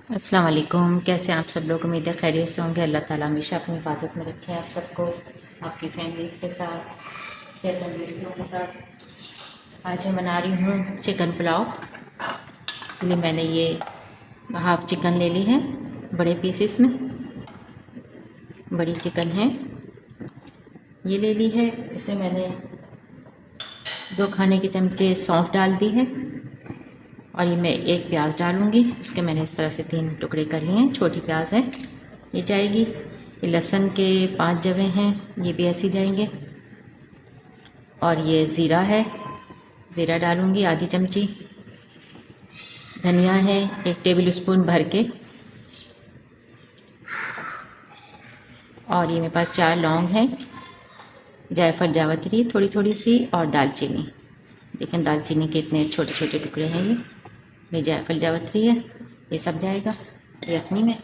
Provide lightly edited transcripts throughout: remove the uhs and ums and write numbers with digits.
अस्सलाम वालेकुम। कैसे हैं आप सब लोग? उम्मीद है खैरियत से होंगे। अल्लाह ताला हमेशा अपनी हिफाजत में रखे आप सबको, आपकी फैमिलीज़ के साथ, सेहत तंदुरुस्तियों के साथ। आज मैं बना रही हूँ चिकन पुलाव। इसके लिए मैंने ये हाफ़ चिकन ले ली है बड़े पीसेस में, बड़ी चिकन है ये ले ली है। इसमें मैंने 2 खाने के चमचे सौंफ डाल दी है और ये मैं एक प्याज डालूँगी। उसके मैंने इस तरह से 3 टुकड़े कर लिए हैं, छोटी प्याज है ये जाएगी। ये लहसुन के 5 जवे हैं, ये भी ऐसे जाएंगे। और ये ज़ीरा है, ज़ीरा डालूँगी आधी चमची। धनिया है 1 टेबल स्पून भर के। और ये मेरे पास 4 लौंग हैं, जायफल जावित्री थोड़ी थोड़ी सी, और दालचीनी। देखें दालचीनी के इतने छोटे छोटे टुकड़े हैं ये जायफल जावित्री है, ये सब जाएगा यखनी में।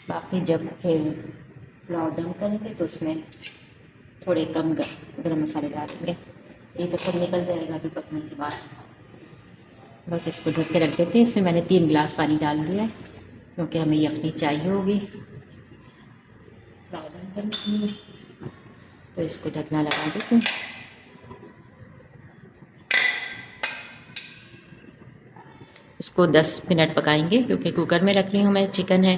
बाकी जब फिर पुलाव दम करेंगे तो उसमें थोड़े कम गरम मसाले डालेंगे। ये तो सब निकल जाएगा अभी पकने के बाद। बस इसको ढक के रख देते हैं। इसमें मैंने 3 गिलास पानी डाल दिया है क्योंकि हमें यखनी चाहिए होगी पुलाव दम करने के लिए। तो इसको ढकना लगा देते हैं। इसको 10 मिनट पकाएंगे क्योंकि कुकर में रख रही हूँ मैं, चिकन है।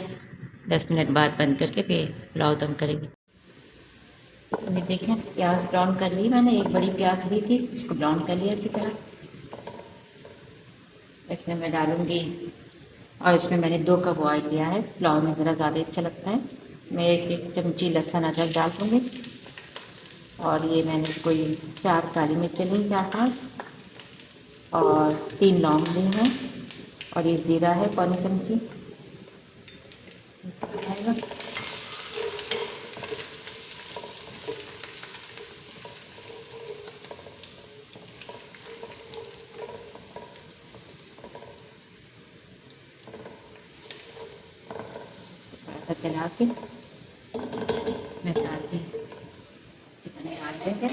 10 मिनट बाद बंद करके फिर पुलाव दम करेंगे। अभी देखें प्याज ब्राउन कर ली मैंने, एक बड़ी प्याज ली थी उसको ब्राउन कर लिया अच्छी तरह। इसमें मैं डालूँगी, और इसमें मैंने 2 कप ऑयल लिया है, पुलाव में ज़रा ज़्यादा अच्छा लगता है। मैं एक चमची लहसुन अदरक डाल दूँगी। और ये मैंने कोई 4 काली मिर्च ली, 4-5, और 3 लौंग ली हैं, और ये ज़ीरा है पौनी चमची। थोड़ा सा चला के इसमें साथ ही चिकन डाल देंगे।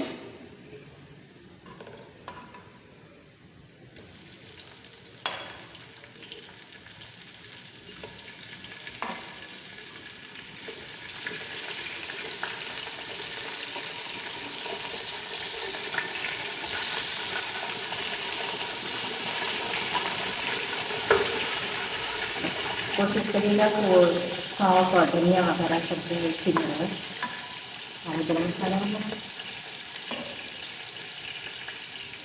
कोशिश करिएगा तो सौंफ और धनिया वगैरह सब भी ठीक रहे। और गरम मसाला वगैरह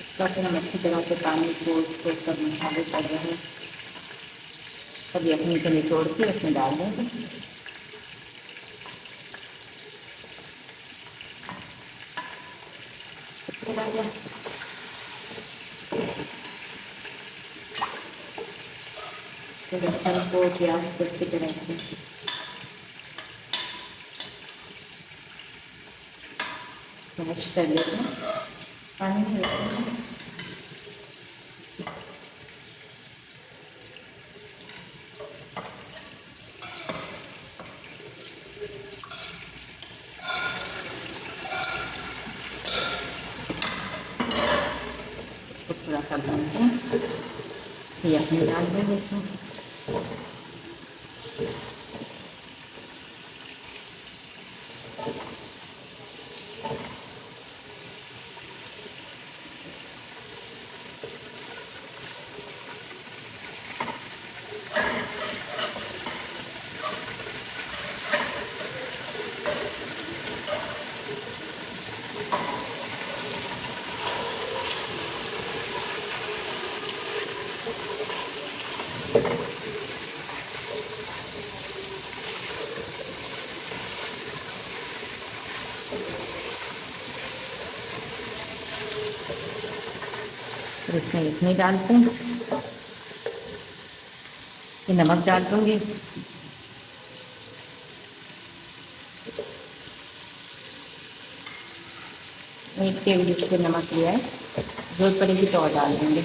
इसका फिर हम अच्छी तरह से पानी को उसको सब मसाले कर रहे हैं, सब यखनी को निचोड़ के उसमें डाल देंगे। चला गया। इसको लहसुन को प्याज को अच्छी तरह से मैश कर लेते हैं। पानी में रखते हैं। इसको थोड़ा सा भून के ये अपने डाल देंगे इसमें। फिर इसमें इतनी डालते हैं, ये नमक डाल दूँगी। एक टेबल स्पून नमक लिया है, जरूरत पड़ेगी तो और डाल देंगे।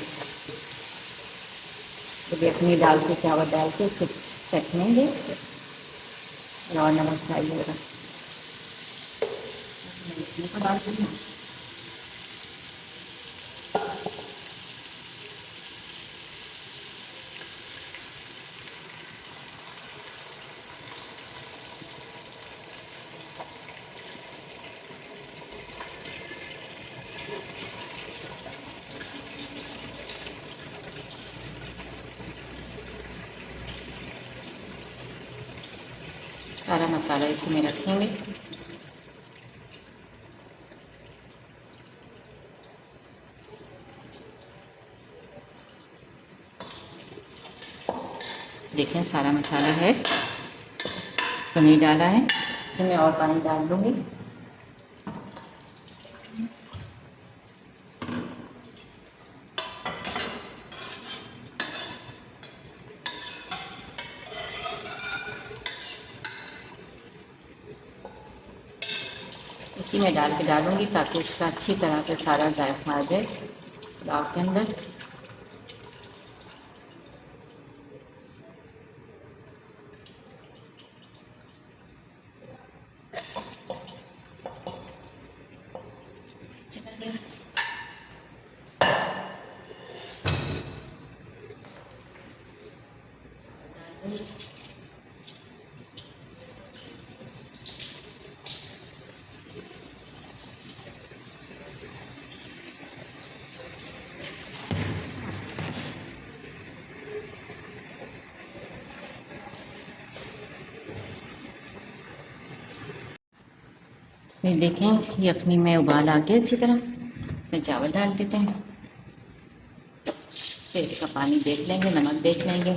तो यखनी डाल के चावल डाल के उसको चखनेंगे और नमक चाहिएगा। डाल दूँगी। सारा मसाला इसी में रखेंगे। देखें सारा मसाला है, इसको नहीं डाला है, इसमें और पानी डाल दूँगी। इसी में डाल के डालूँगी ताकि इसका अच्छी तरह से सारा जायका आ जाए पुलाव के अंदर। ये देखें यखनी में उबाल आ गया अच्छी तरह, में चावल डाल देते हैं। फिर इसका पानी देख लेंगे, नमक देख लेंगे।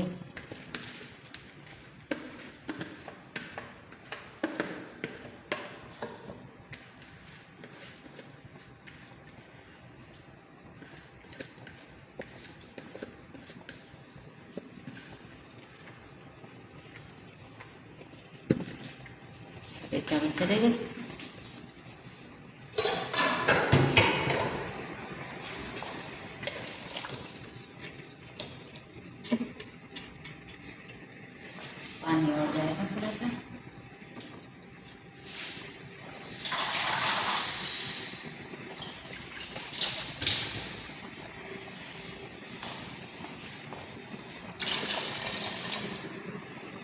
सारे चावल चले गए। पानी और जाएगा थोड़ा सा।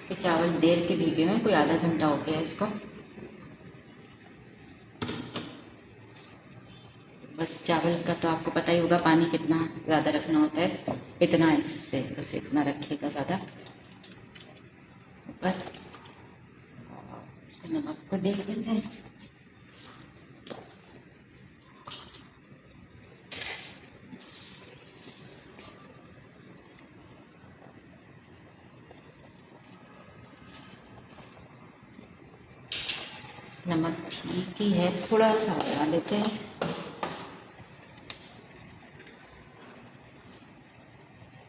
तो चावल देर के भीगे में कोई आधा घंटा हो गया इसको। बस चावल का तो आपको पता ही होगा पानी कितना ज़्यादा रखना होता है, इतना इससे बस इतना रखिएगा ज़्यादा ऊपर। इसको नमक को देख लेते हैं। नमक ठीक ही है, थोड़ा सा डाल लेते हैं।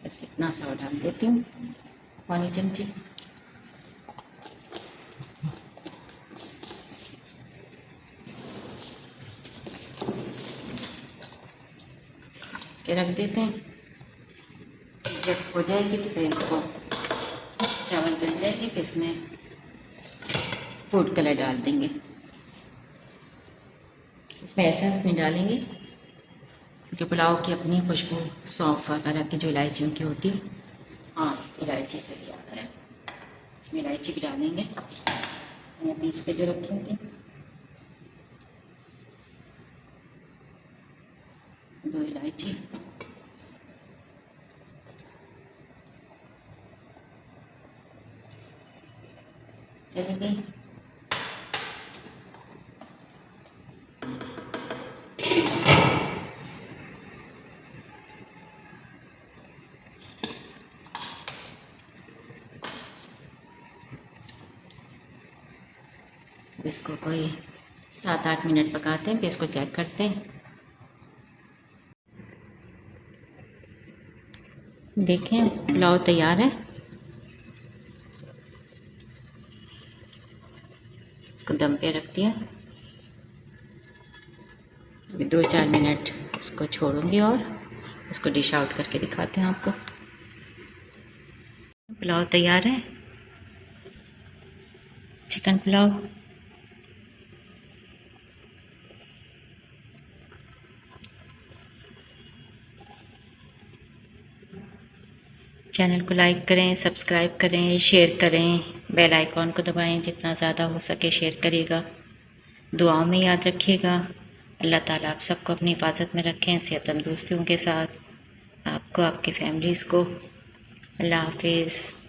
बस इतना सा डाल देती हूँ, पानी चमची। के रख देते हैं। जब हो जाएगी तो फिर इसको चावल बन जाएगी, फिर इसमें फूड कलर डाल देंगे। इसमें एसेंस नहीं डालेंगे क्योंकि पुलाव की अपनी खुशबू सौंफ वगैरह की जो इलायचियों की होती है, हाँ इलायची से ही आता है। इसमें इलायची भी डालेंगे, मैंने पीस के जो रखी थी 2 इलायची। चली गई। इसको कोई 7-8 मिनट पकाते हैं, फिर इसको चेक करते हैं। देखें पुलाव तैयार है। इसको दम पे रख दिया। अभी 2-4 मिनट इसको छोड़ूंगी और इसको डिश आउट करके दिखाते हैं आपको। पुलाव तैयार है, चिकन पुलाव। चैनल को लाइक करें, सब्सक्राइब करें, शेयर करें, बेल आइकॉन को दबाएं। जितना ज़्यादा हो सके शेयर करिएगा। दुआओं में याद रखिएगा। अल्लाह ताला आप सबको अपनी हिफाजत में रखें, सेहत तंदुरुस्तियों के साथ, आपको, आपकी फैमिलीज़ को। अल्लाह हाफिज़।